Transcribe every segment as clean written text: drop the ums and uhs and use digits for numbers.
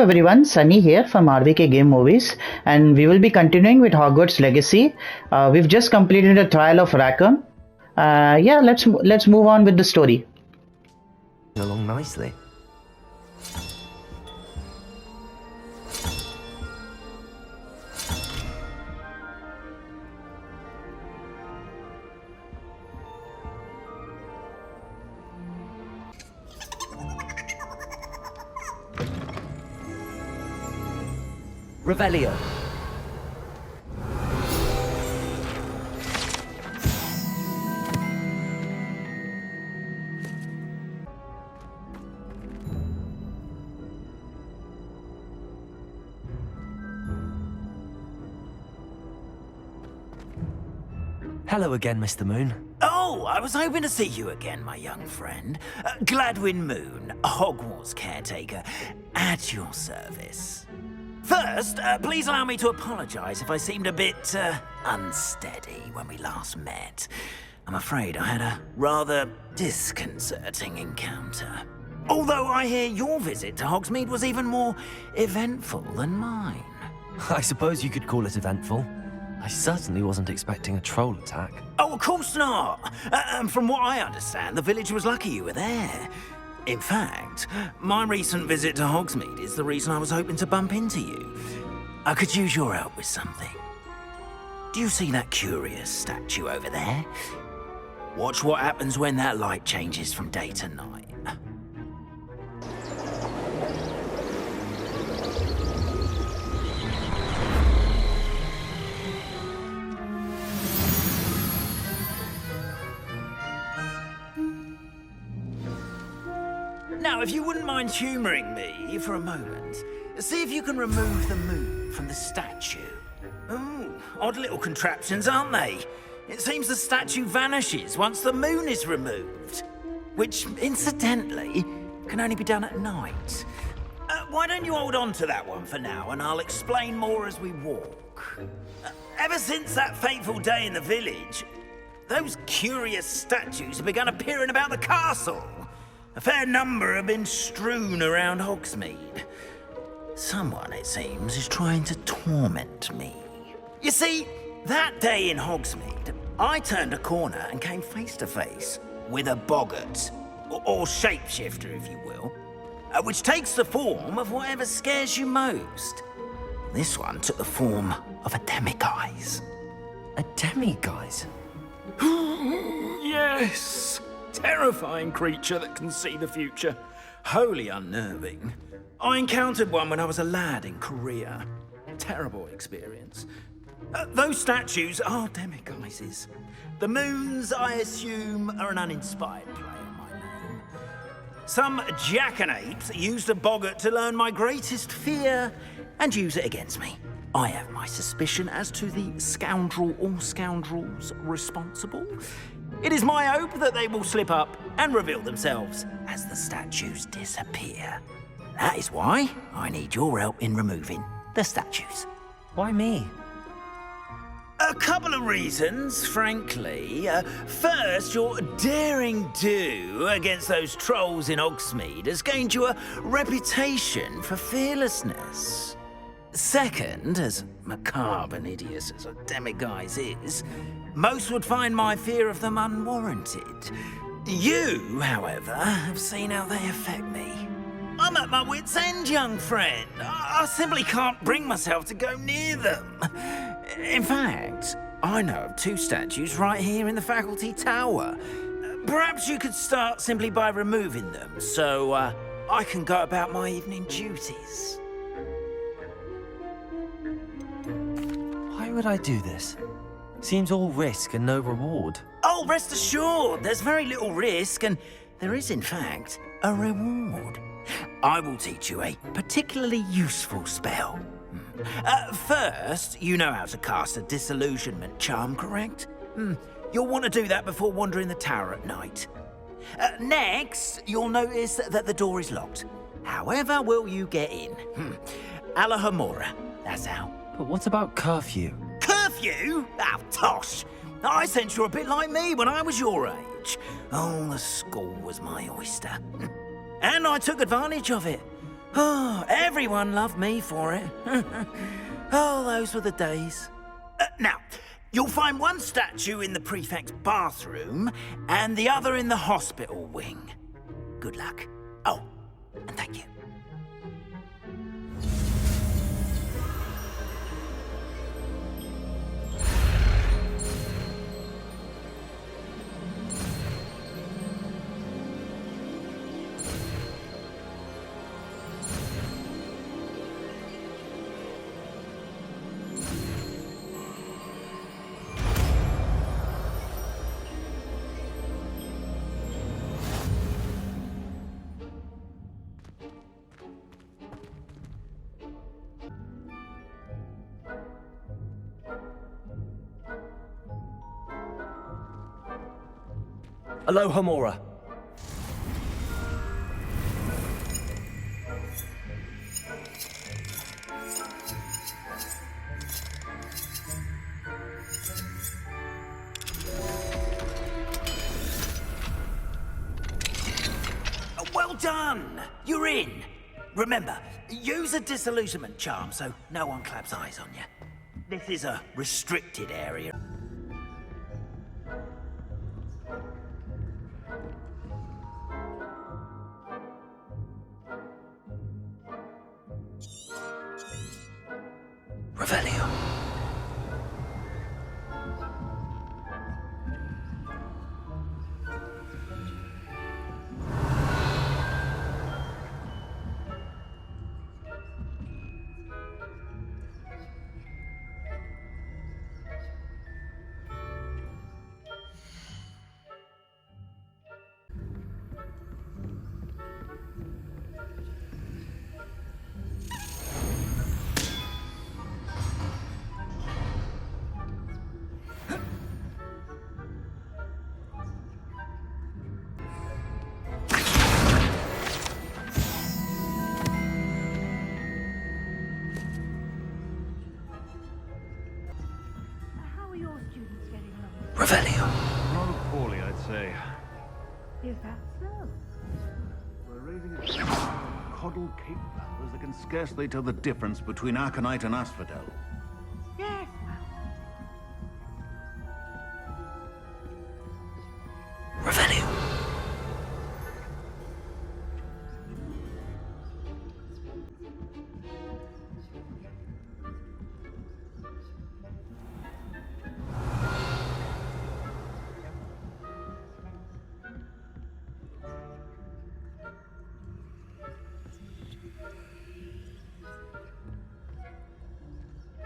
everyone, Sunny here from RVK Game Movies, and we will be continuing with Hogwarts Legacy. We've just completed the trial of Rackham. Yeah, let's move on with the story. Along nicely. Revelio. Hello again, Mr. Moon. Oh, I was hoping to see you again, my young friend. Gladwin Moon, Hogwarts caretaker, at your service. First, please allow me to apologise if I seemed a bit, unsteady when we last met. I'm afraid I had a rather disconcerting encounter. Although I hear your visit to Hogsmeade was even more eventful than mine. I suppose you could call it eventful. I certainly wasn't expecting a troll attack. Oh, of course not. From what I understand, the village was lucky you were there. In fact, my recent visit to Hogsmeade is the reason I was hoping to bump into you. I could use your help with something. Do you see that curious statue over there? Watch what happens when that light changes from day to night. Now, if you wouldn't mind humouring me for a moment, see if you can remove the moon from the statue. Ooh, odd little contraptions, aren't they? It seems the statue vanishes once the moon is removed. Which, incidentally, can only be done at night. Why don't you hold on to that one for now, and I'll explain more as we walk. Ever since that fateful day in the village, those curious statues have begun appearing about the castle. A fair number have been strewn around Hogsmeade. Someone, it seems, is trying to torment me. You see, that day in Hogsmeade, I turned a corner and came face to face with a boggart, or shapeshifter, if you will, which takes the form of whatever scares you most. This one took the form of a demiguise. A demiguise? Yes! Terrifying creature that can see the future. Wholly unnerving. I encountered one when I was a lad in Korea. Terrible experience. Those statues are demiguises. The moons, I assume, are an uninspired play on my name. Some jackanapes used a boggart to learn my greatest fear and use it against me. I have my suspicion as to the scoundrel or scoundrels responsible. It is my hope that they will slip up and reveal themselves as the statues disappear. That is why I need your help in removing the statues. Why me? A couple of reasons, frankly. First, your daring do against those trolls in Hogsmeade has gained you a reputation for fearlessness. Second, as macabre and hideous as a demiguise is, most would find my fear of them unwarranted. You, however, have seen how they affect me. I'm at my wit's end, young friend. I simply can't bring myself to go near them. In fact, I know of two statues right here in the faculty tower. Perhaps you could start simply by removing them, so I can go about my evening duties. Why would I do this? Seems all risk and no reward. Oh, rest assured, there's very little risk, and there is, in fact, a reward. I will teach you a particularly useful spell. First, you know how to cast a disillusionment charm, correct? You'll want to do that before wandering the tower at night. Next, you'll notice that the door is locked. However will you get in? Alahamora, that's how. But what about curfew? Curfew? Oh, tosh. I sense you're a bit like me when I was your age. Oh, the school was my oyster. And I took advantage of it. Oh, everyone loved me for it. Oh, those were the days. Now, you'll find one statue in the prefect's bathroom and the other in the hospital wing. Good luck. Oh, and thank you. Aloha Mora. Well done! You're in. Remember, use a disillusionment charm so no one claps eyes on you. This is a restricted area. Revelio. Revelio. Rather poorly, I'd say. Is that so? We're raising a coddled cape flappers that can scarcely tell the difference between Aconite and Asphodel. Yes, Revelio.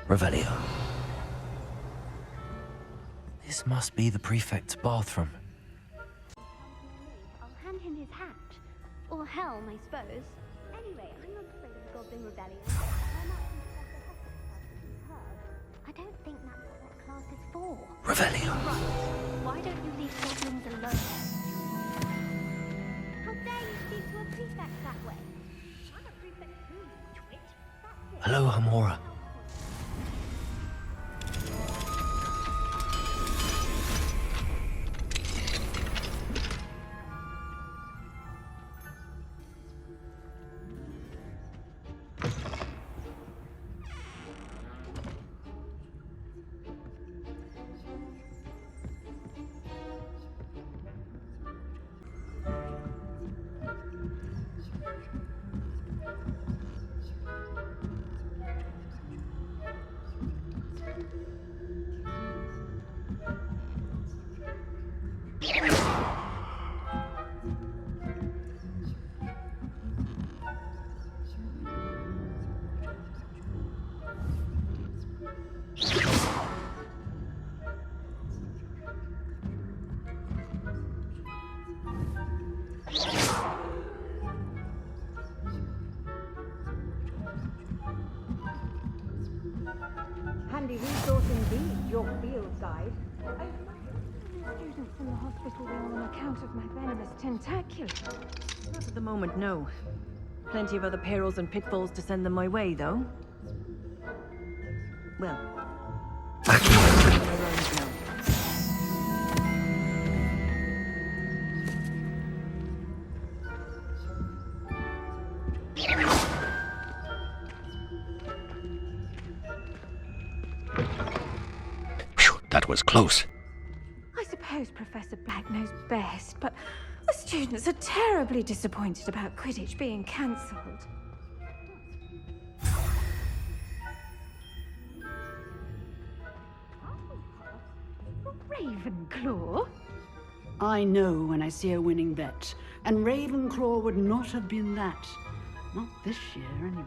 Revelio. This must be the prefect's bathroom. I'll hand him his hat. Or helm, I suppose. Anyway, I'm not afraid of the Goblin Rebellion. I don't think that's what that class is for. Revelio. Right. Why don't you leave goblins alone? How dare you speak to a prefect that way? I'm a prefect too, you twit. That's it. Aloha Mora. handy resource indeed, your field guide. I might students in the hospital wing on account of my venomous tentaculum. Not at the moment, no. Plenty of other perils and pitfalls to send them my way, though. Well, their own now. That was close. I suppose Professor Black knows best, but the students are terribly disappointed about Quidditch being cancelled. Ravenclaw? I know when I see a winning bet, and Ravenclaw would not have been that. Not this year, anyway.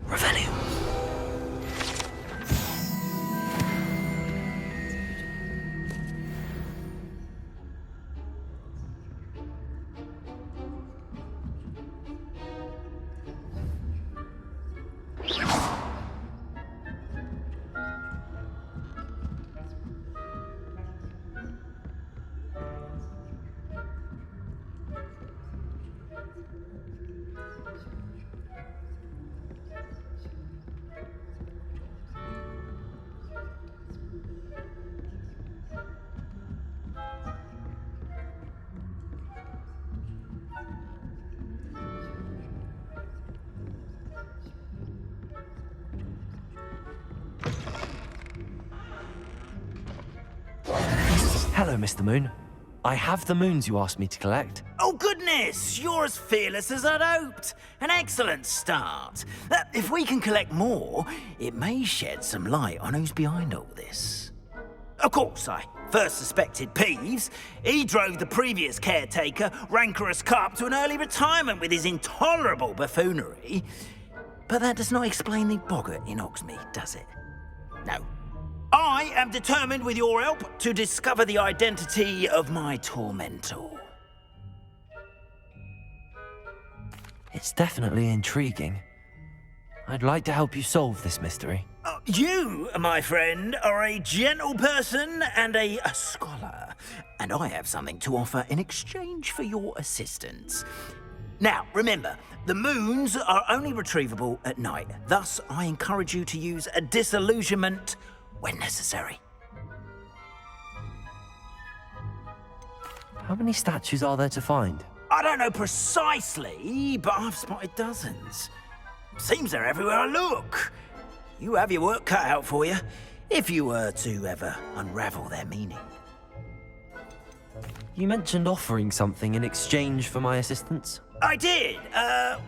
Revelio. Hello, Mr. Moon. I have the moons you asked me to collect. Oh, goodness! You're as fearless as I'd hoped. An excellent start. If we can collect more, it may shed some light on who's behind all this. Of course, I first suspected Peeves. He drove the previous caretaker, Rancorous Carp, to an early retirement with his intolerable buffoonery. But that does not explain the boggart in Hogsmeade, does it? No. I am determined, with your help, to discover the identity of my tormentor. It's definitely intriguing. I'd like to help you solve this mystery. You, my friend, are a gentle person and a scholar, and I have something to offer in exchange for your assistance. Now, remember, the moons are only retrievable at night. Thus, I encourage you to use a disillusionment when necessary. How many statues are there to find? I don't know precisely, but I've spotted dozens. Seems they're everywhere I look. You have your work cut out for you, if you were to ever unravel their meaning. You mentioned offering something in exchange for my assistance? I did.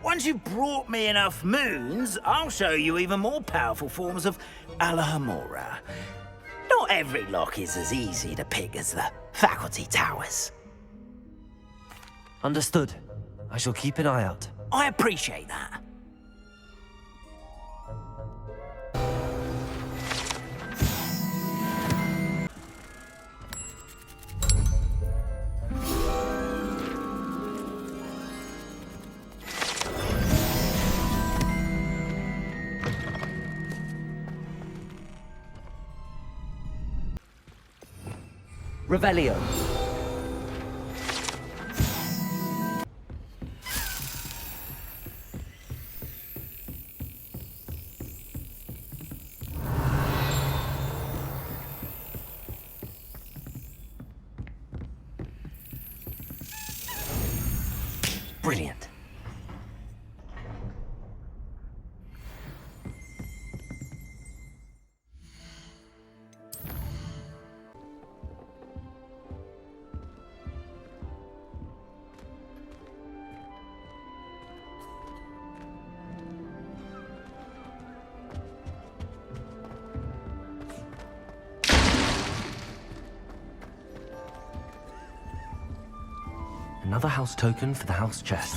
Once you've brought me enough moons, I'll show you even more powerful forms of Alohomora. Not every lock is as easy to pick as the faculty towers. Understood. I shall keep an eye out. I appreciate that. Revelio. Brilliant. Another house token for the house chest.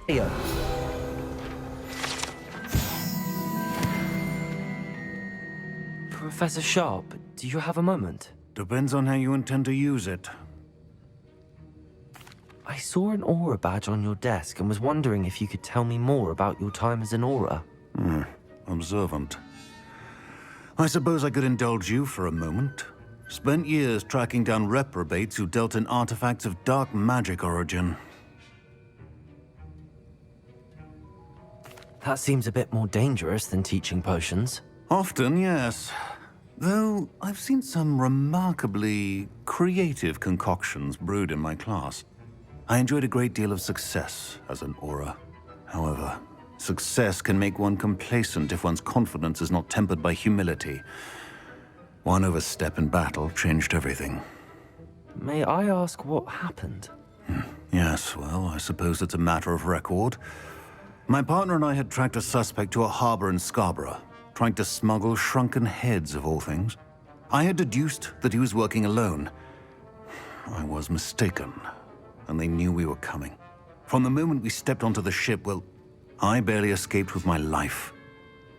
Revelio. Professor Sharp, do you have a moment? Depends on how you intend to use it. I saw an aura badge on your desk and was wondering if you could tell me more about your time as an aura. Observant. I suppose I could indulge you for a moment. Spent years tracking down reprobates who dealt in artifacts of dark magic origin. That seems a bit more dangerous than teaching potions. Often, yes. Though I've seen some remarkably creative concoctions brewed in my class. I enjoyed a great deal of success as an aura. However, success can make one complacent if one's confidence is not tempered by humility. One overstep in battle changed everything. May I ask what happened? Yes, well, I suppose it's a matter of record. My partner and I had tracked a suspect to a harbor in Scarborough, trying to smuggle shrunken heads of all things. I had deduced that he was working alone. I was mistaken, and they knew we were coming. From the moment we stepped onto the ship, well, I barely escaped with my life.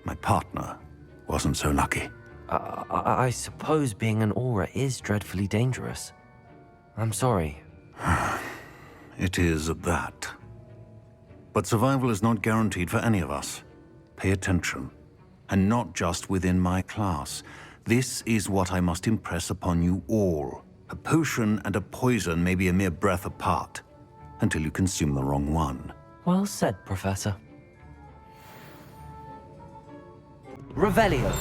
My partner wasn't so lucky. I suppose being an aura is dreadfully dangerous. I'm sorry. It is at that. But survival is not guaranteed for any of us. Pay attention. And not just within my class. This is what I must impress upon you all. A potion and a poison may be a mere breath apart, until you consume the wrong one. Well said, Professor. Revelio.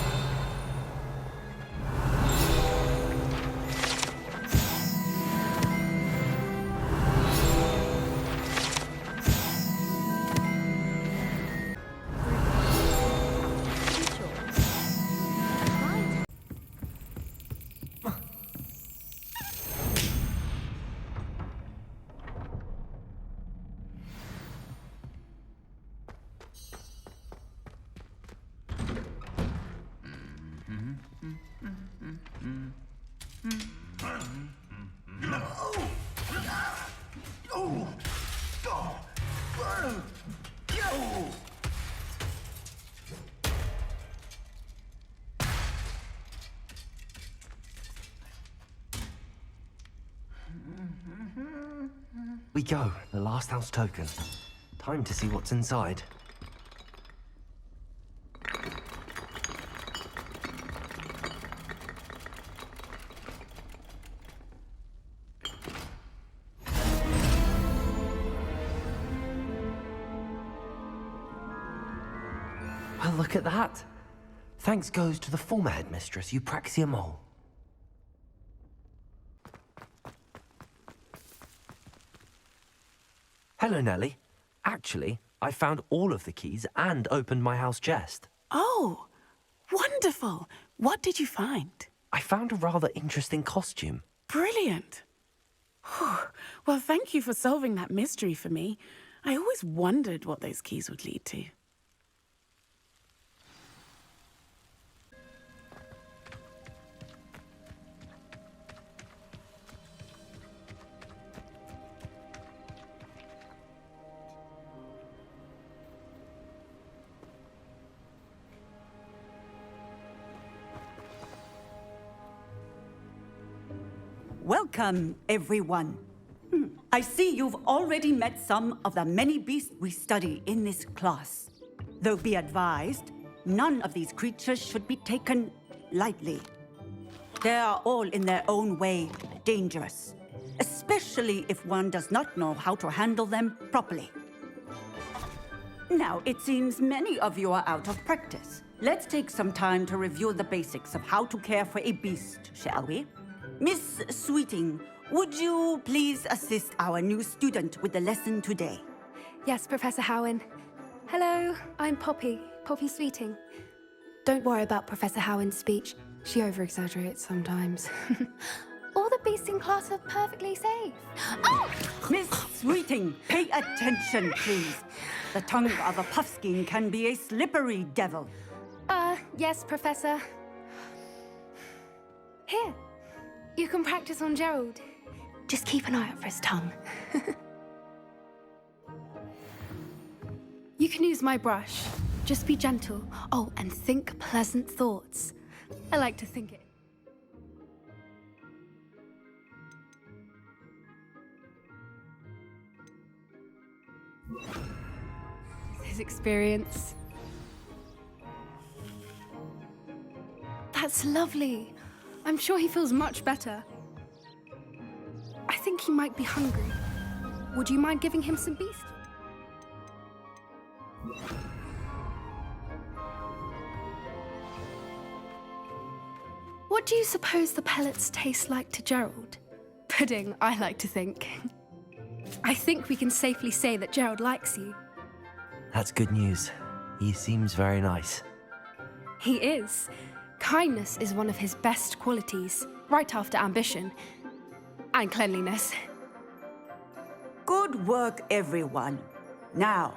We go, the last house token. Time to see what's inside. Well, look at that. Thanks goes to the former headmistress, Eupraxia Mole. Hello, Nellie. Actually, I found all of the keys and opened my house chest. Oh, wonderful. What did you find? I found a rather interesting costume. Brilliant. Well, thank you for solving that mystery for me. I always wondered what those keys would lead to. Welcome, everyone. I see you've already met some of the many beasts we study in this class. Though be advised, none of these creatures should be taken lightly. They are all in their own way dangerous, especially if one does not know how to handle them properly. Now, it seems many of you are out of practice. Let's take some time to review the basics of how to care for a beast, shall we? Miss Sweeting, would you please assist our new student with the lesson today? Yes, Professor Howen. Hello, I'm Poppy Sweeting. Don't worry about Professor Howen's speech. She over-exaggerates sometimes. All the beasts in class are perfectly safe. Oh! Miss Sweeting, pay attention, please. The tongue of a puffskein can be a slippery devil. Yes, Professor. Here. You can practice on Gerald. Just keep an eye out for his tongue. You can use my brush. Just be gentle. Oh, and think pleasant thoughts. I like to think it. His experience. That's lovely. I'm sure he feels much better. I think he might be hungry. Would you mind giving him some beast? What do you suppose the pellets taste like to Gerald? Pudding, I like to think. I think we can safely say that Gerald likes you. That's good news. He seems very nice. He is. Kindness is one of his best qualities, right after ambition. And cleanliness. Good work, everyone. Now,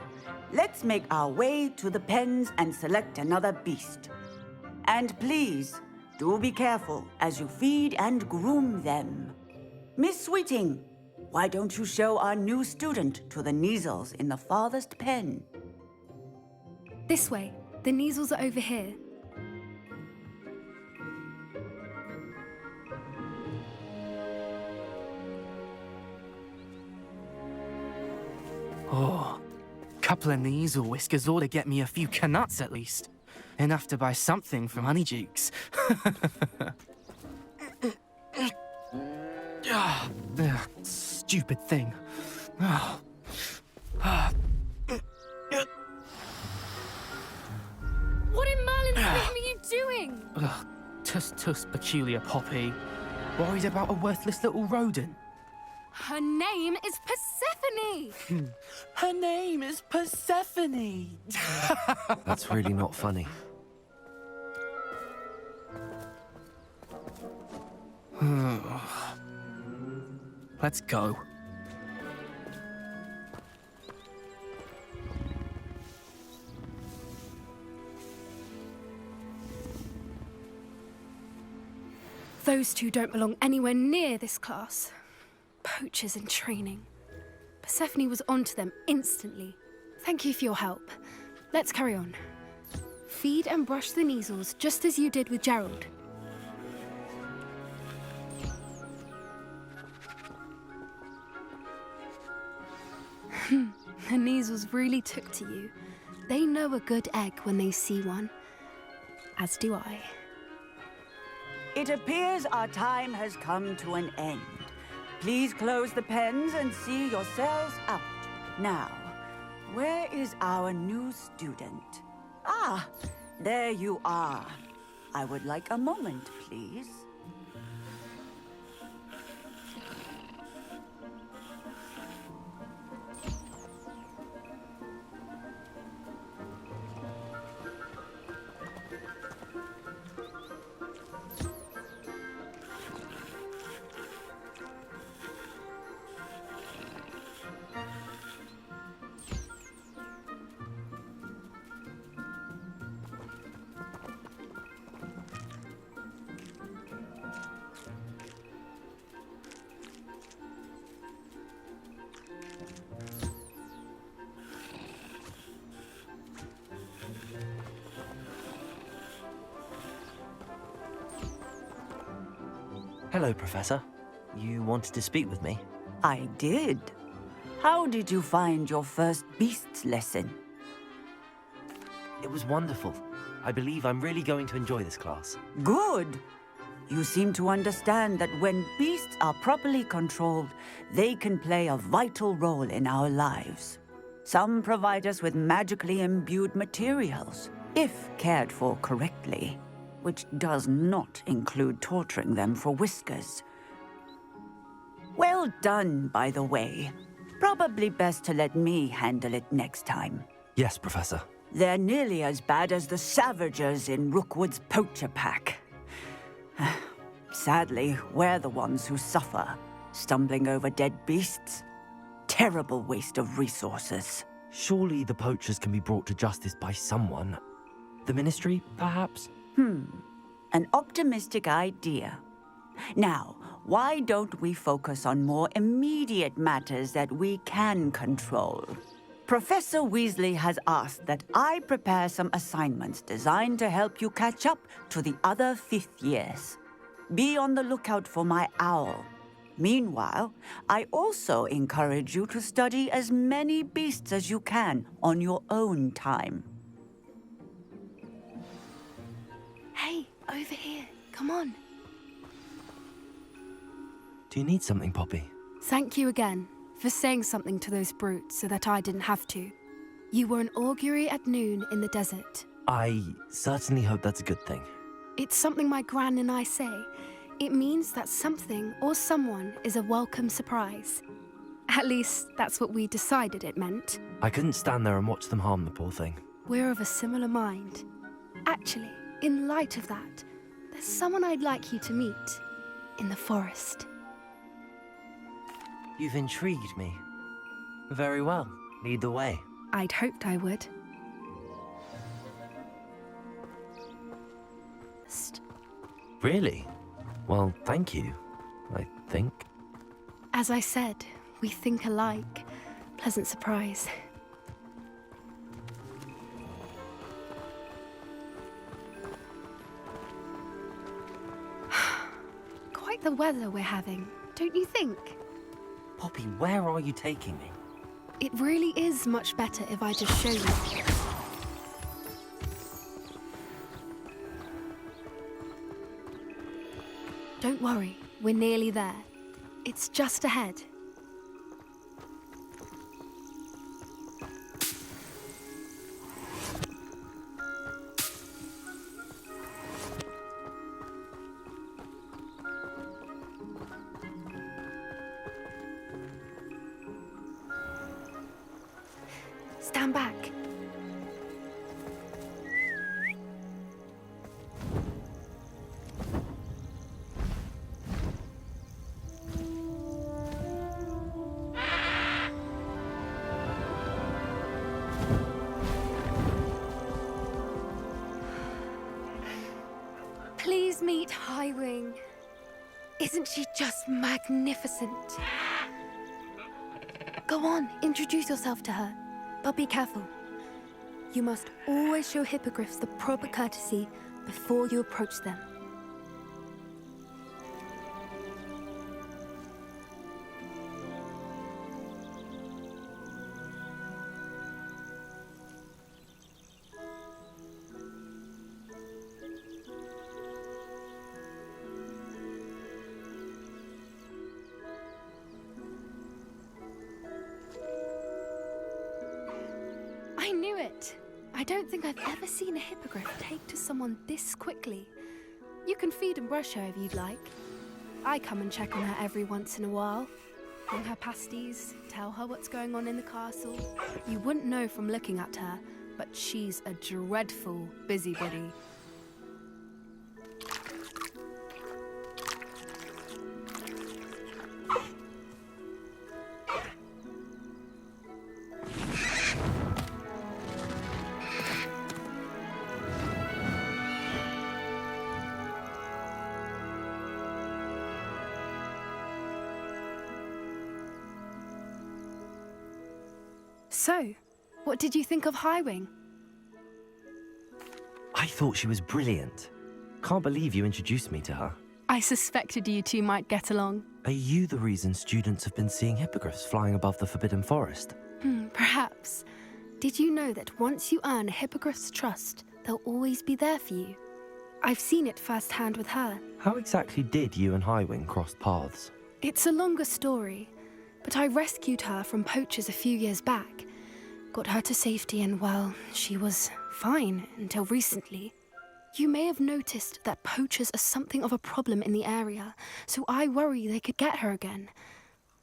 let's make our way to the pens and select another beast. And please, do be careful as you feed and groom them. Miss Sweeting, why don't you show our new student to the Neasels in the farthest pen? This way. The Neasels are over here. Oh, couple of Neasel whiskers ought to get me a few canuts at least. Enough to buy something from Honeydukes. Stupid thing. What in Merlin's name are you doing? Tuss, peculiar Poppy. Worried about a worthless little rodent. Her name is Persephone! Her name is Persephone! That's really not funny. Let's go. Those two don't belong anywhere near this class. Poachers in training. Persephone was onto them instantly. Thank you for your help. Let's carry on. Feed and brush the Neasels just as you did with Gerald. The Neasels really took to you. They know a good egg when they see one. As do I. It appears our time has come to an end. Please close the pens and see yourselves out. Now, where is our new student? Ah, there you are. I would like a moment, please. Hello, Professor. You wanted to speak with me? I did. How did you find your first beasts lesson? It was wonderful. I believe I'm really going to enjoy this class. Good. You seem to understand that when beasts are properly controlled, they can play a vital role in our lives. Some provide us with magically imbued materials, if cared for correctly, which does not include torturing them for whiskers. Well done, by the way. Probably best to let me handle it next time. Yes, Professor. They're nearly as bad as the Savagers in Rookwood's poacher pack. Sadly, we're the ones who suffer, stumbling over dead beasts. Terrible waste of resources. Surely the poachers can be brought to justice by someone. The Ministry, perhaps? An optimistic idea. Now, why don't we focus on more immediate matters that we can control? Professor Weasley has asked that I prepare some assignments designed to help you catch up to the other fifth years. Be on the lookout for my owl. Meanwhile, I also encourage you to study as many beasts as you can on your own time. Hey, over here. Come on. Do you need something, Poppy? Thank you again for saying something to those brutes so that I didn't have to. You were an augury at noon in the desert. I certainly hope that's a good thing. It's something my gran and I say. It means that something or someone is a welcome surprise. At least, that's what we decided it meant. I couldn't stand there and watch them harm the poor thing. We're of a similar mind. Actually, in light of that, there's someone I'd like you to meet in the forest. You've intrigued me. Very well. Lead the way. I'd hoped I would. Really? Well, thank you, I think. As I said, we think alike. Pleasant surprise. Quite the weather we're having, don't you think? Poppy, where are you taking me? It really is much better if I just show you. Don't worry, we're nearly there. It's just ahead. Stand back. Please meet Highwing. Isn't she just magnificent? Go on, introduce yourself to her. But be careful. You must always show hippogriffs the proper courtesy before you approach them. I knew it! I don't think I've ever seen a hippogriff take to someone this quickly. You can feed and brush her if you'd like. I come and check on her every once in a while. Bring her pasties, tell her what's going on in the castle. You wouldn't know from looking at her, but she's a dreadful busybody. So, what did you think of Highwing? I thought she was brilliant. Can't believe you introduced me to her. I suspected you two might get along. Are you the reason students have been seeing hippogriffs flying above the Forbidden Forest? Perhaps. Did you know that once you earn a hippogriff's trust, they'll always be there for you? I've seen it firsthand with her. How exactly did you and Highwing cross paths? It's a longer story, but I rescued her from poachers a few years back. Got her to safety and, well, she was fine until recently. You may have noticed that poachers are something of a problem in the area, so I worry they could get her again.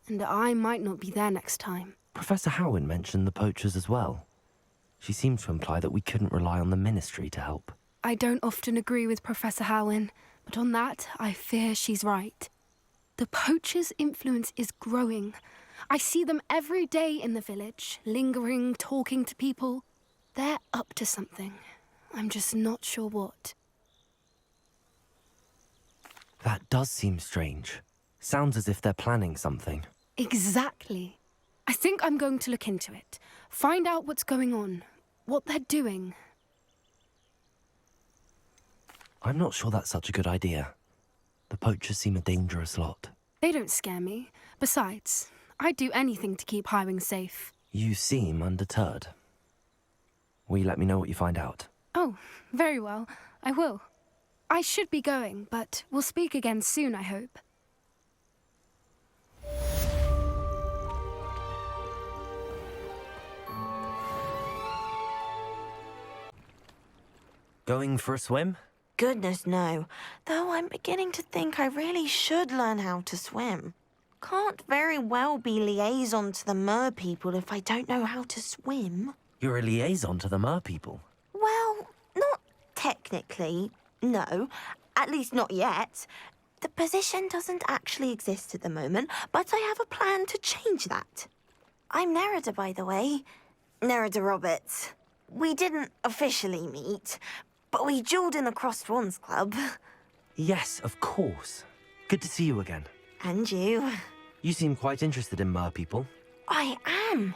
And I might not be there next time. Professor Howin mentioned the poachers as well. She seemed to imply that we couldn't rely on the Ministry to help. I don't often agree with Professor Howin, but on that, I fear she's right. The poachers' influence is growing. I see them every day in the village, lingering, talking to people. They're up to something. I'm just not sure what. That does seem strange. Sounds as if they're planning something. Exactly. I think I'm going to look into it. Find out what's going on, what they're doing. I'm not sure that's such a good idea. The poachers seem a dangerous lot. They don't scare me. Besides, I'd do anything to keep Highwing safe. You seem undeterred. Will you let me know what you find out? Oh, very well. I will. I should be going, but we'll speak again soon, I hope. Going for a swim? Goodness, no. Though I'm beginning to think I really should learn how to swim. Can't very well be liaison to the mer people if I don't know how to swim. You're a liaison to the mer people. Well, not technically, no. At least not yet. The position doesn't actually exist at the moment, but I have a plan to change that. I'm Nerida, by the way. Nerida Roberts. We didn't officially meet, but we duelled in the Crossed Swans Club. Yes, of course. Good to see you again. And you. You seem quite interested in mer people. I am.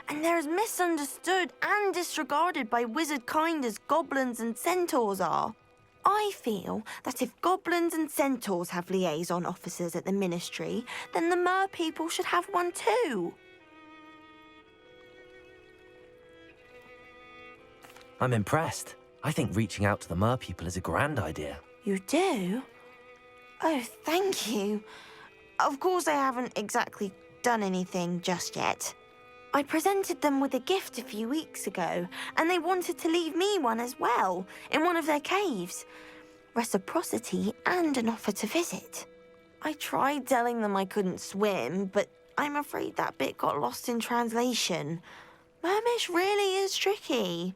And they're as misunderstood and disregarded by wizard kind as goblins and centaurs are. I feel that if goblins and centaurs have liaison officers at the Ministry, then the mer people should have one too. I'm impressed. I think reaching out to the mer people is a grand idea. You do? Oh, thank you. Of course I haven't exactly done anything just yet. I presented them with a gift a few weeks ago, and they wanted to leave me one as well, in one of their caves. Reciprocity and an offer to visit. I tried telling them I couldn't swim, but I'm afraid that bit got lost in translation. Mermish really is tricky.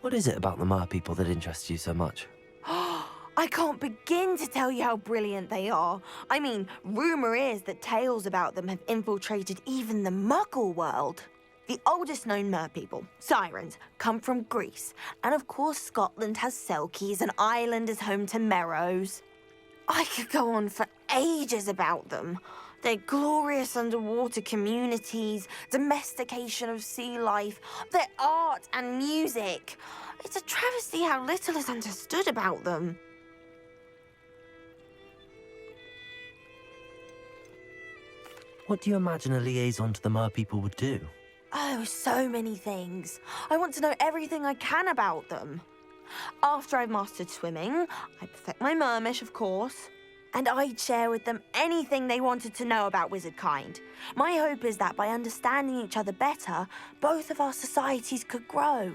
What is it about the mer people that interests you so much? I can't begin to tell you how brilliant they are. I mean, rumour is that tales about them have infiltrated even the Muggle world. The oldest known mer people, sirens, come from Greece. And of course Scotland has Selkies and Ireland is home to Merrows. I could go on for ages about them. Their glorious underwater communities, domestication of sea life, their art and music. It's a travesty how little is understood about them. What do you imagine a liaison to the mer people would do? Oh, so many things. I want to know everything I can about them. After I've mastered swimming, I perfect my mermish, of course. And I'd share with them anything they wanted to know about wizard kind. My hope is that by understanding each other better, both of our societies could grow.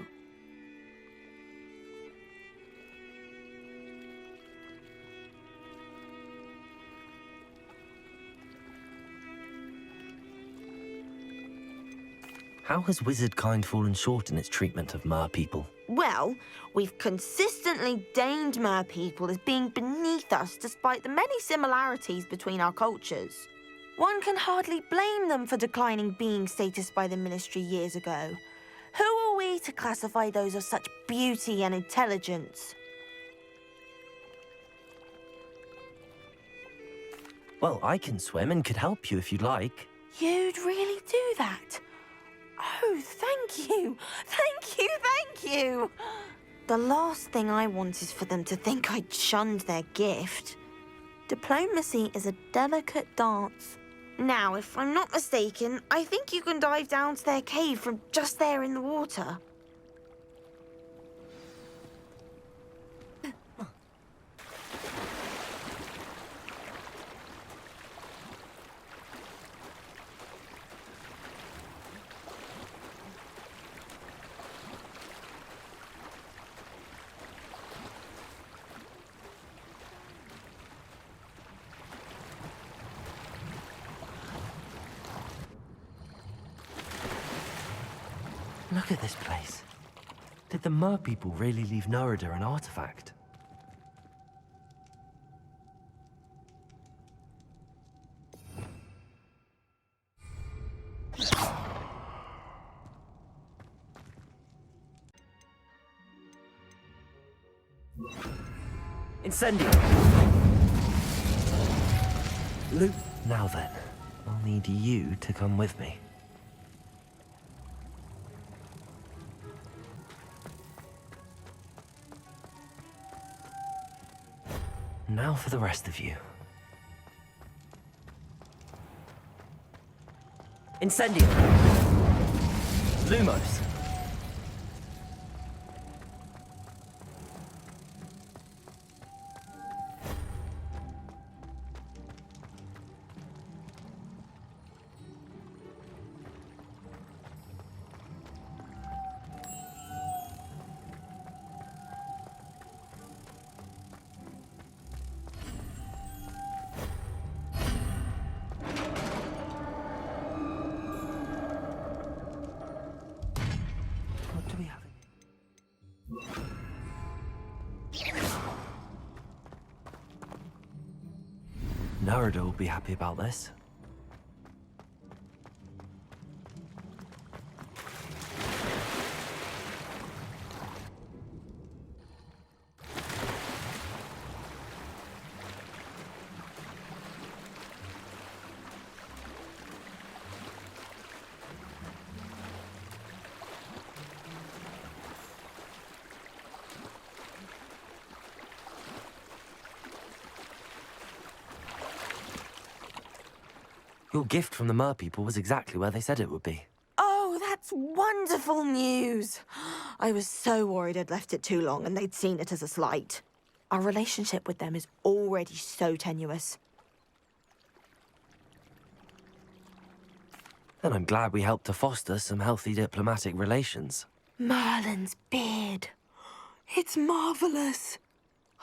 How has wizard kind fallen short in its treatment of mer people? Well, we've consistently deemed mer people as being beneath us despite the many similarities between our cultures. One can hardly blame them for declining being status by the Ministry years ago. Who are we to classify those of such beauty and intelligence? Well, I can swim and could help you if you'd like. You'd really do that? Oh, thank you! Thank you, thank you! The last thing I want is for them to think I'd shunned their gift. Diplomacy is a delicate dance. Now, if I'm not mistaken, I think you can dive down to their cave from just there in the water. Look at this place. Did the mer people really leave Nerida an artifact? Incendio! Now then, I'll need you to come with me. Now for the rest of you. Incendio! Lumos! What do we have in Narada will be happy about this. Your gift from the Mer people was exactly where they said it would be. Oh, that's wonderful news. I was so worried I'd left it too long and they'd seen it as a slight. Our relationship with them is already so tenuous. And I'm glad we helped to foster some healthy diplomatic relations. Merlin's beard. It's marvelous.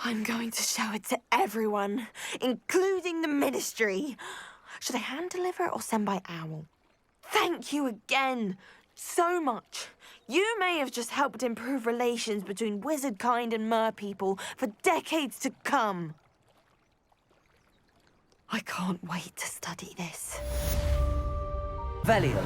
I'm going to show it to everyone, including the Ministry. Should I hand deliver it or send by owl? Thank you again so much. You may have just helped improve relations between wizard kind and mer people for decades to come. I can't wait to study this. Velio.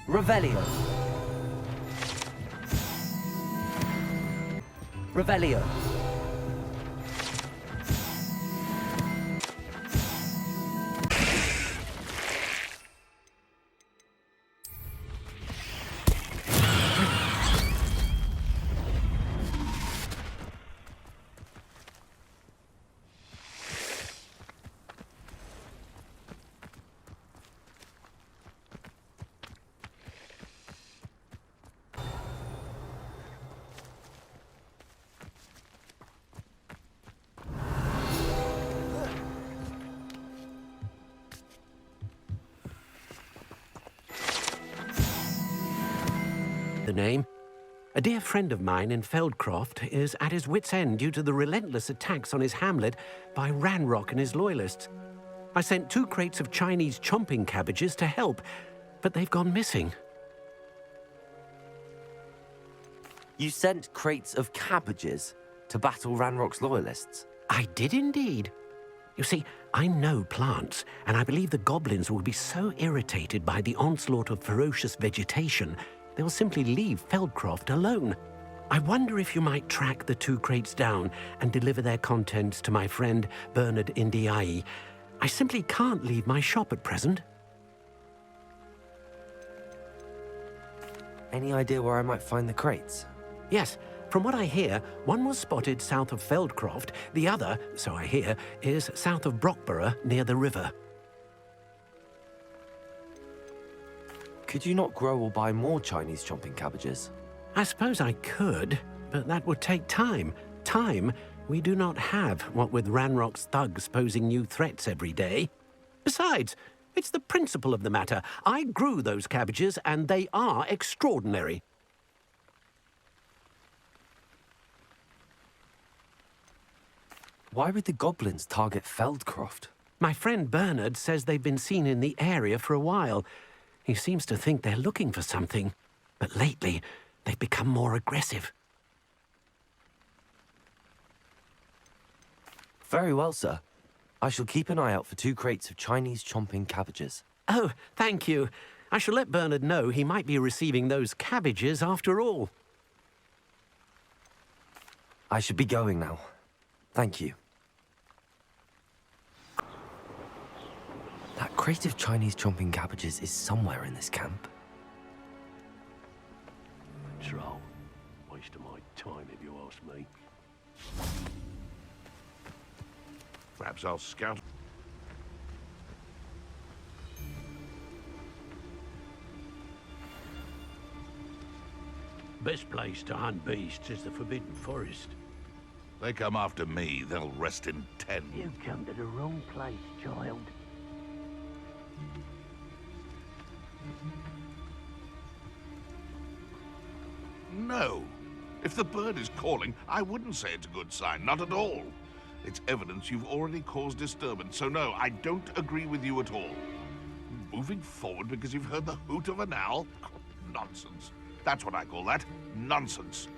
Revelio. Revelio. The name? A dear friend of mine in Feldcroft is at his wit's end due to the relentless attacks on his hamlet by Ranrock and his loyalists. I sent 2 crates of Chinese chomping cabbages to help, but they've gone missing. You sent crates of cabbages to battle Ranrock's loyalists? I did indeed. You see, I know plants, and I believe the goblins will be so irritated by the onslaught of ferocious vegetation, they'll simply leave Feldcroft alone. I wonder if you might track the 2 crates down and deliver their contents to my friend Bernard Indiai. I simply can't leave my shop at present. Any idea where I might find the crates? Yes. From what I hear, one was spotted south of Feldcroft, the other, so I hear, is south of Brockborough near the river. Could you not grow or buy more Chinese chomping cabbages? I suppose I could, but that would take time. Time we do not have, what with Ranrock's thugs posing new threats every day. Besides, it's the principle of the matter. I grew those cabbages, and they are extraordinary. Why would the goblins target Feldcroft? My friend Bernard says they've been seen in the area for a while. He seems to think they're looking for something, but lately they've become more aggressive. Very well, sir. I shall keep an eye out for 2 crates of Chinese chomping cabbages. Oh, thank you. I shall let Bernard know he might be receiving those cabbages after all. I should be going now. Thank you. That crate of Chinese chomping cabbages is somewhere in this camp. Troll. Waste of my time if you ask me. Perhaps I'll scout. Best place to hunt beasts is the Forbidden Forest. They come after me, they'll rest in 10. You've come to the wrong place, child. No. If the bird is calling, I wouldn't say it's a good sign, not at all. It's evidence you've already caused disturbance, so no, I don't agree with you at all. Moving forward because you've heard the hoot of an owl? Nonsense. That's what I call that. Nonsense.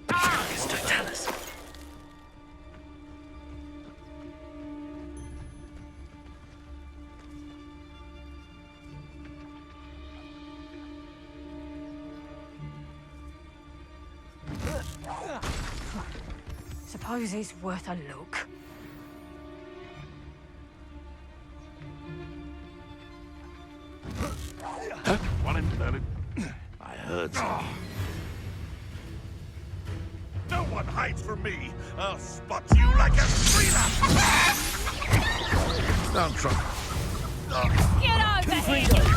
Tell us. Suppose it's worth a look. One in I heard something. No one hides from me. I'll spot you like a screamer. Don't try. Get over here!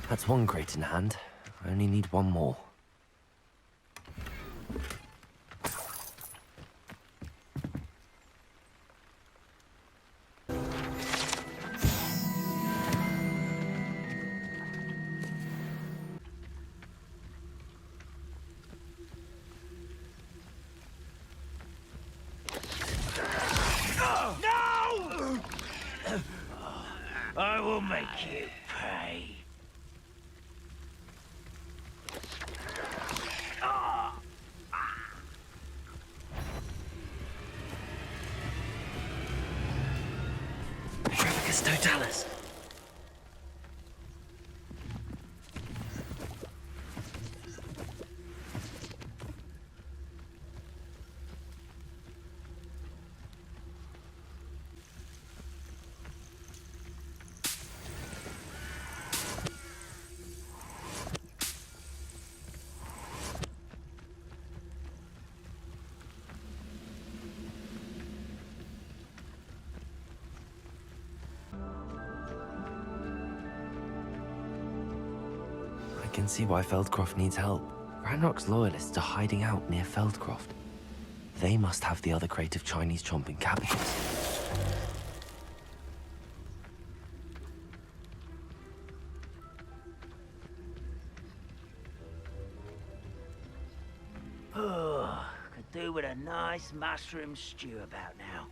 That's one crate in hand. I only need one more. No! I will make you pay. Totalis. I can see why Feldcroft needs help. Ranrock's loyalists are hiding out near Feldcroft. They must have the other crate of Chinese chomping cabbages. Oh, could do with a nice mushroom stew about now.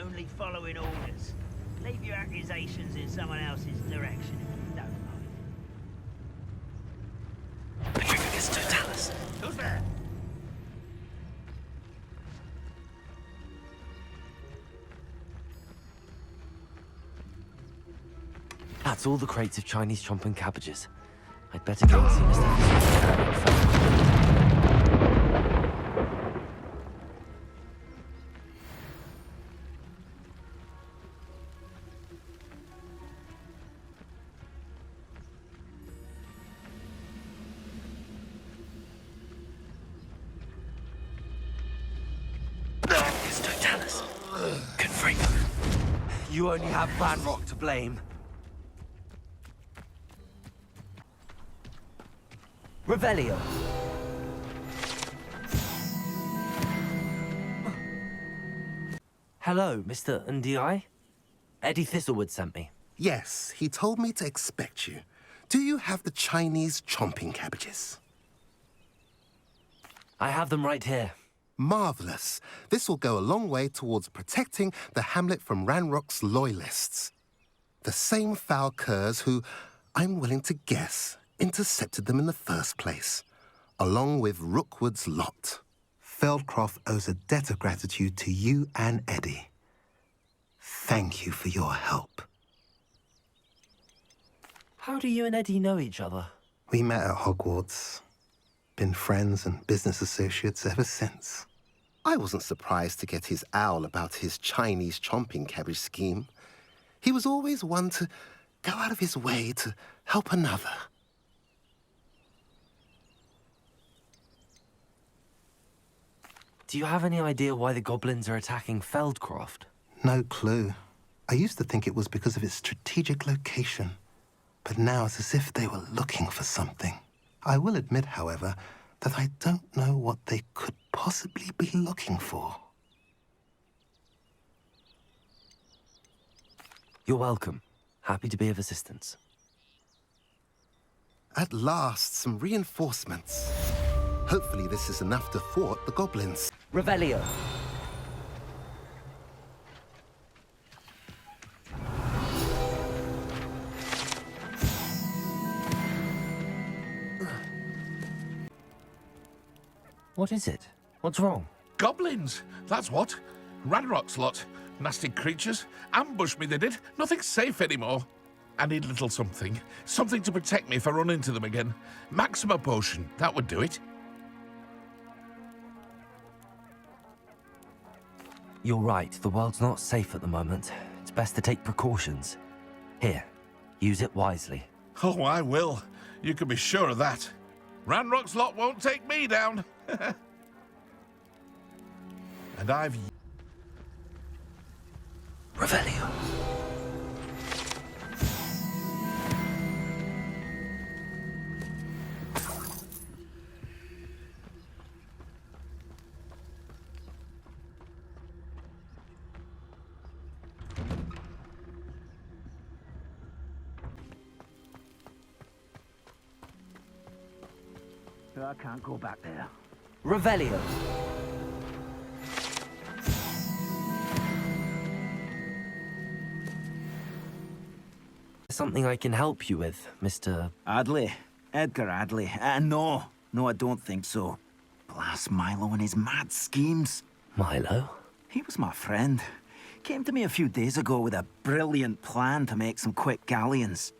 Only following orders. Leave your accusations in someone else's direction if you don't mind. Petrificus Totalis. Who's there? That's all the crates of Chinese chomping cabbages. I'd better go and see Mr. Confringo. You only have Ranrock to blame. Revelio. Hello, Mr. Ndi. Eddie Thistlewood sent me. Yes, he told me to expect you. Do you have the Chinese chomping cabbages? I have them right here. Marvelous. This will go a long way towards protecting the hamlet from Ranrock's loyalists. The same foul curs who, I'm willing to guess, intercepted them in the first place, along with Rookwood's lot. Feldcroft owes a debt of gratitude to you and Eddie. Thank you for your help. How do you and Eddie know each other? We met at Hogwarts. Been friends and business associates ever since. I wasn't surprised to get his owl about his Chinese chomping cabbage scheme. He was always one to go out of his way to help another. Do you have any idea why the goblins are attacking Feldcroft? No clue. I used to think it was because of its strategic location, but now it's as if they were looking for something. I will admit, however, that I don't know what they could possibly be looking for. You're welcome. Happy to be of assistance. At last, some reinforcements. Hopefully this is enough to thwart the goblins. Revelio. What is it? What's wrong? Goblins, that's what. Ranrock's lot. Nasty creatures. Ambushed me, they did. Nothing's safe anymore. I need a little something. Something to protect me if I run into them again. Maxima potion, that would do it. You're right, the world's not safe at the moment. It's best to take precautions. Here, use it wisely. Oh, I will. You can be sure of that. Ranrock's lot won't take me down. And I've... Revelio. I can't go back there. Revelio. Something I can help you with, Mr. Adley. Edgar Adley. No, I don't think so. Blast Milo and his mad schemes. Milo? He was my friend. Came to me a few days ago with a brilliant plan to make some quick galleons.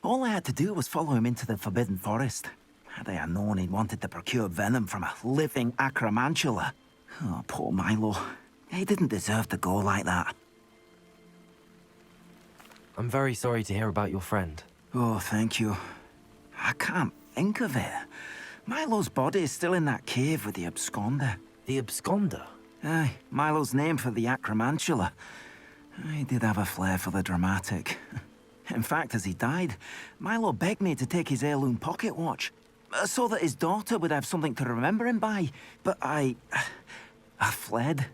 All I had to do was follow him into the Forbidden Forest. Had I known he'd wanted to procure venom from a living acromantula. Oh, poor Milo. He didn't deserve to go like that. I'm very sorry to hear about your friend. Oh, thank you. I can't think of it. Milo's body is still in that cave with the absconder. The absconder? Aye, Milo's name for the acromantula. He did have a flair for the dramatic. In fact, as he died, Milo begged me to take his heirloom pocket watch, so that his daughter would have something to remember him by. But I fled.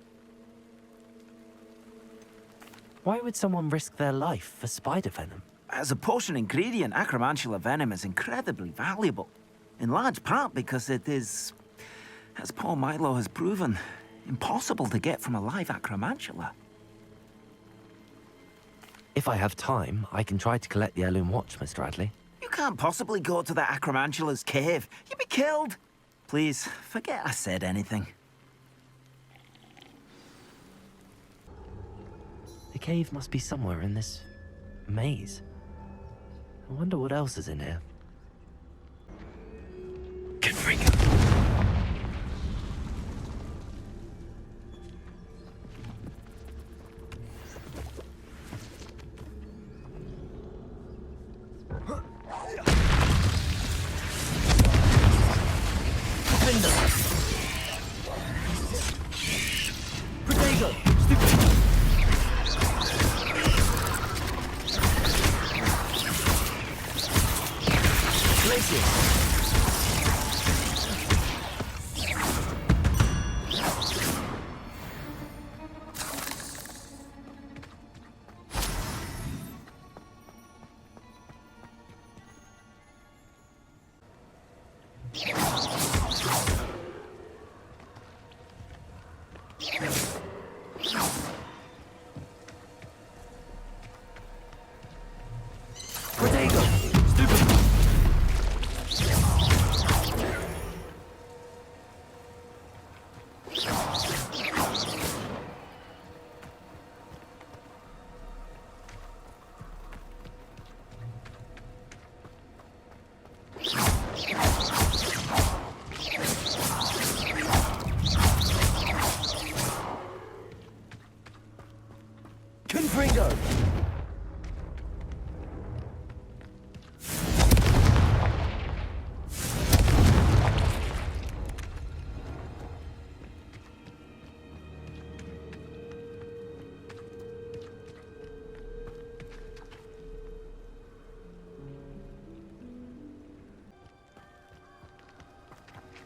Why would someone risk their life for spider venom? As a potion ingredient, acromantula venom is incredibly valuable. In large part because it is, as poor Milo has proven, impossible to get from a live acromantula. If I have time, I can try to collect the heirloom watch, Mr. Adley. You can't possibly go to the acromantula's cave. You'd be killed. Please, forget I said anything. The cave must be somewhere in this maze. I wonder what else is in here. Confringo. Protego!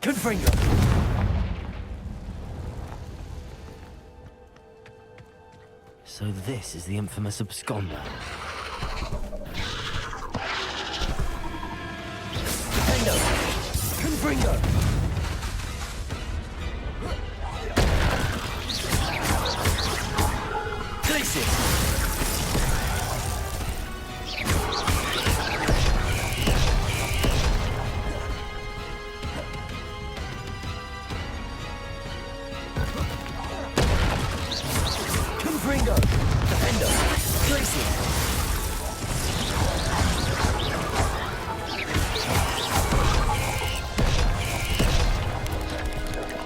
Confringo! So this is the infamous absconder. Defendo! Confringo! Glacier! Confringo! Defendo! Glacier!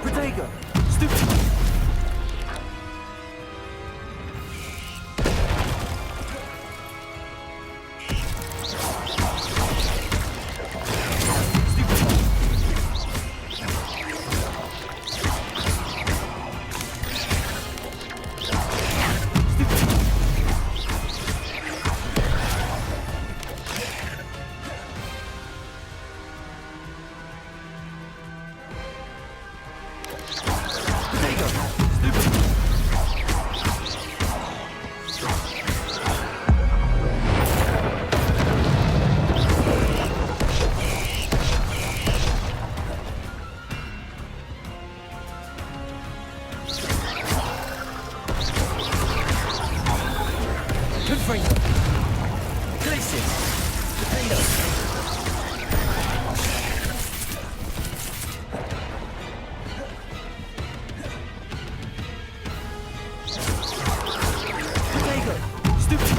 Protego! Stupid! Confringo! Glacier! Defendo! Protego! Stupid!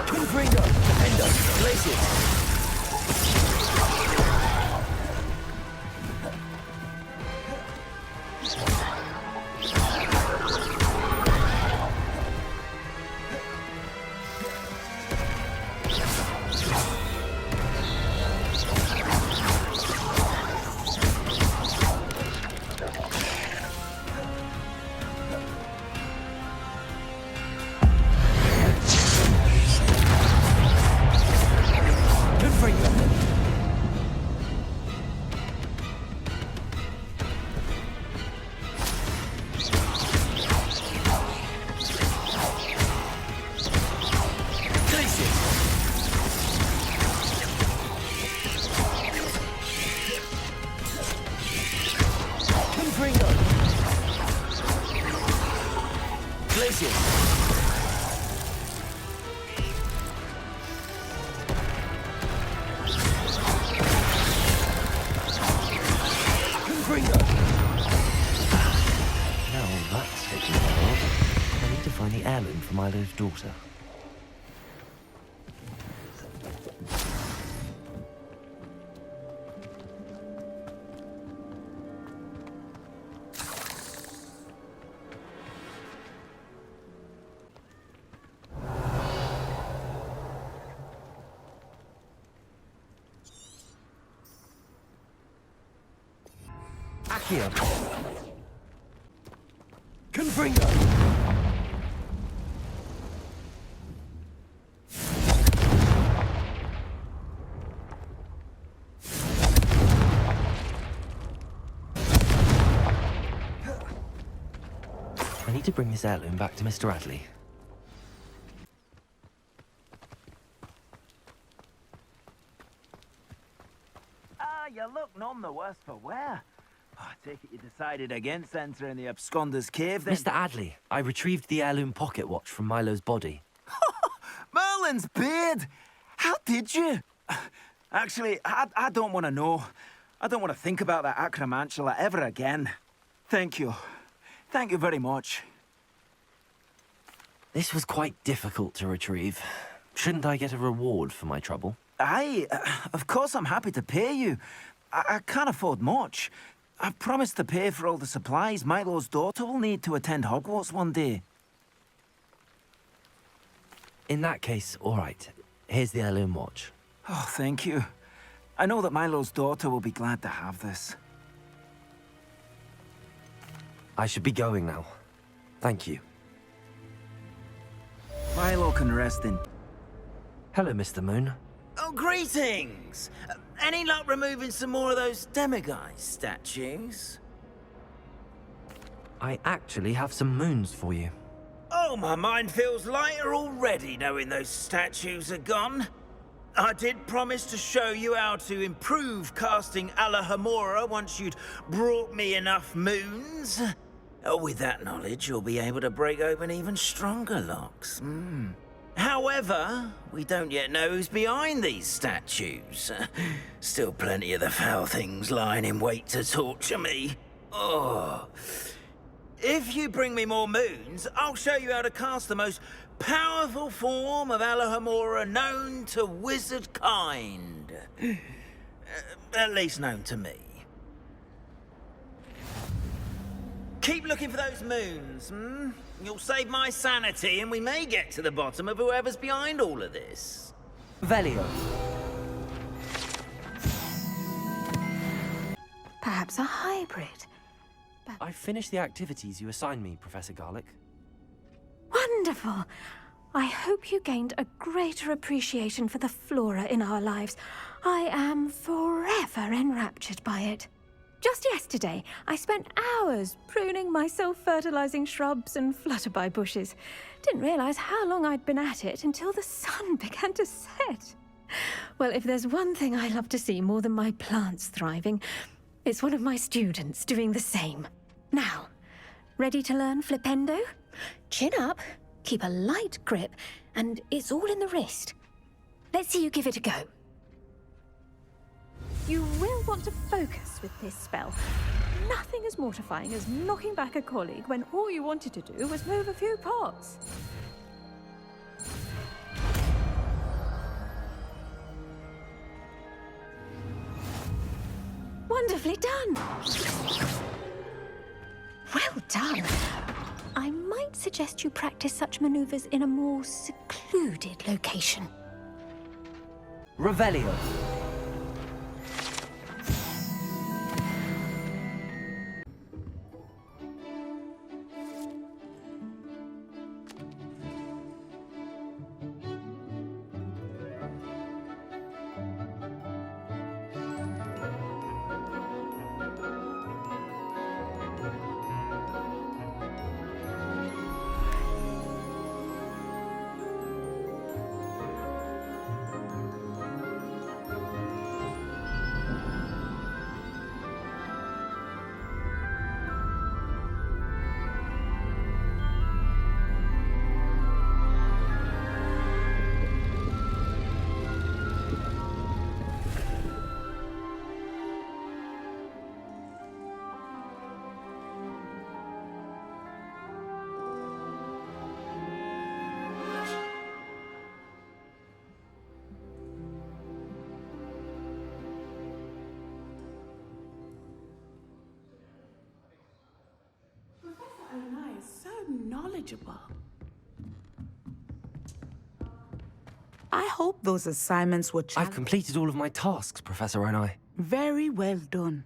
Confringo! Defendo! Glacier! Confringo! Glacier! Confringo! Glacier! Confringo! Now that's taking a while. I need to find the heirloom for Milo's daughter. Accio! Confringo! I need to bring this heirloom back to Mr. Adley. Ah, you look none the worse for wear. Oh, I take it you decided against entering the absconder's cave, then? Mr. Adley, I retrieved the heirloom pocket watch from Milo's body. Merlin's beard! How did you? Actually, I don't want to know. I don't want to think about that acromantula ever again. Thank you. Thank you very much. This was quite difficult to retrieve. Shouldn't I get a reward for my trouble? Of course I'm happy to pay you. I can't afford much. I've promised to pay for all the supplies Milo's daughter will need to attend Hogwarts one day. In that case, all right. Here's the heirloom watch. Oh, thank you. I know that Milo's daughter will be glad to have this. I should be going now. Thank you. Milo can rest in... Hello, Mr. Moon. Oh, greetings! Any luck removing some more of those demiguise statues? I actually have some moons for you. Oh, my mind feels lighter already knowing those statues are gone. I did promise to show you how to improve casting Alohomora once you'd brought me enough moons. With that knowledge, you'll be able to break open even stronger locks. However, we don't yet know who's behind these statues. Still plenty of the foul things lying in wait to torture me. Oh. If you bring me more moons, I'll show you how to cast the most powerful form of Alohomora known to wizard kind. At least known to me. Keep looking for those moons, You'll save my sanity, and we may get to the bottom of whoever's behind all of this. Velio. Perhaps a hybrid. I finished the activities you assigned me, Professor Garlick. Wonderful! I hope you gained a greater appreciation for the flora in our lives. I am forever enraptured by it. Just yesterday, I spent hours pruning my self-fertilizing shrubs and flutterby bushes. Didn't realize how long I'd been at it until the sun began to set. Well, if there's one thing I love to see more than my plants thriving, it's one of my students doing the same. Now, ready to learn Flipendo? Chin up, keep a light grip, and it's all in the wrist. Let's see you give it a go. You will want to focus with this spell. Nothing as mortifying as knocking back a colleague when all you wanted to do was move a few pots. Wonderfully done! Well done! I might suggest you practice such maneuvers in a more secluded location. Revelio. Knowledgeable. I hope those assignments were I've completed all of my tasks, Professor Onai. Very well done.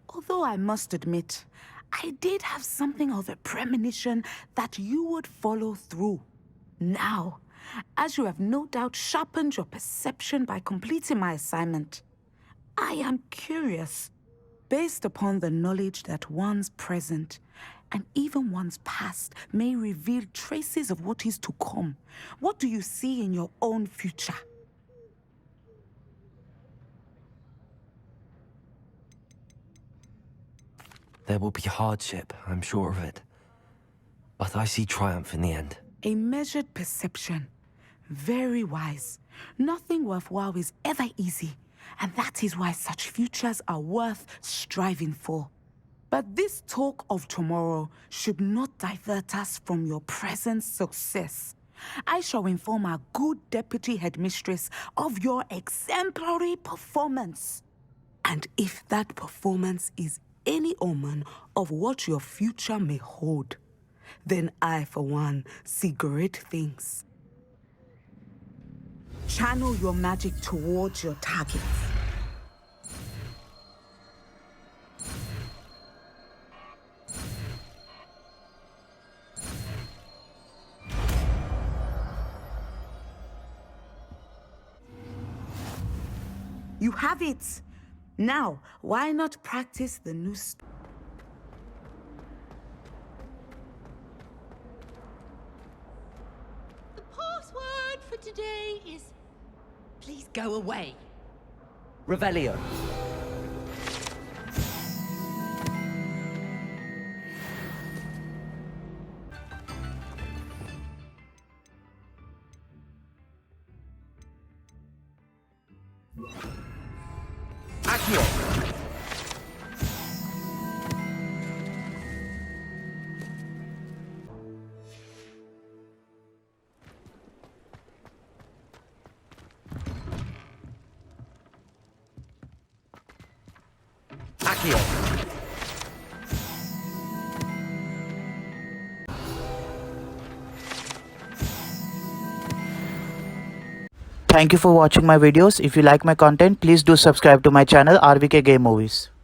Although I must admit, I did have something of a premonition that you would follow through. Now, as you have no doubt sharpened your perception by completing my assignment, I am curious, based upon the knowledge that one's present and even one's past may reveal traces of what is to come. What do you see in your own future? There will be hardship, I'm sure of it. But I see triumph in the end. A measured perception. Very wise. Nothing worthwhile is ever easy, and that is why such futures are worth striving for. But this talk of tomorrow should not divert us from your present success. I shall inform our good deputy headmistress of your exemplary performance. And if that performance is any omen of what your future may hold, then I, for one, see great things. Channel your magic towards your target. You have it! Now, why not practice the new The password for today is... Please go away. Revelio. Accio. Accio. Thank you for watching my videos. If you like my content, please do subscribe to my channel RVK Game Movies.